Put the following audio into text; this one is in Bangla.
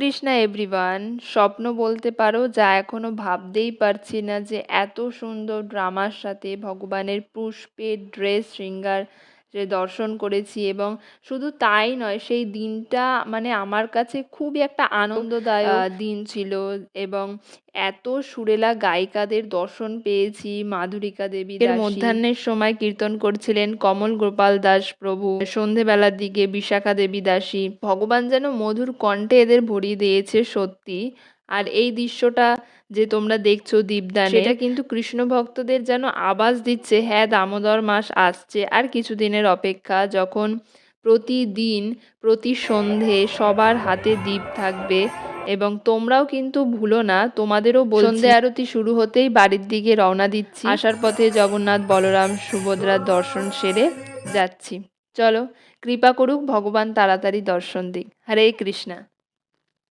কৃষ্ণা এভরিওয়ান। স্বপ্ন বলতে পারো, যা এখনো ভাবতেই পারছি না যে এত সুন্দর ড্রামার সাথে ভগবানের পুষ্পের ড্রেস শৃঙ্গার যে দর্শন করেছি। এবং শুধু তাই নয়, সেই দিনটা মানে আমার কাছে খুবই একটা আনন্দদায়ক দিন ছিল। এবং এত সুরেলা গায়িকাদের দর্শন পেয়েছি। মাধুরিকা দেবী এর মধ্যাহ্নের সময় কীর্তন করছিলেন কমল গোপাল দাস প্রভু, সন্ধেবেলার দিকে বিশাখা দেবী দাসী। ভগবান যেন মধুর কণ্ঠে এদের ভরিয়ে দিয়েছে সত্যি। আর এই দৃশ্যটা যে তোমরা দেখছো দীপদানে, সেটা কিন্তু কৃষ্ণ ভক্তদের যেন আভাস দিচ্ছে, হ্যাঁ দামোদর মাস আসছে, আর কিছুদিনের অপেক্ষা, যখন প্রতিদিন প্রতি সন্ধে সবার হাতে দীপ থাকবে। এবং তোমরাও কিন্তু ভুলো না, তোমাদেরও সন্ধে আরতি শুরু হতেই বাড়ির দিকে রওনা দিচ্ছি। আসার পথে জগন্নাথ বলরাম সুভদ্রার দর্শন সেরে যাচ্ছি। চলো, কৃপা করুক ভগবান, তাড়াতাড়ি দর্শন দিক। হরে কৃষ্ণা।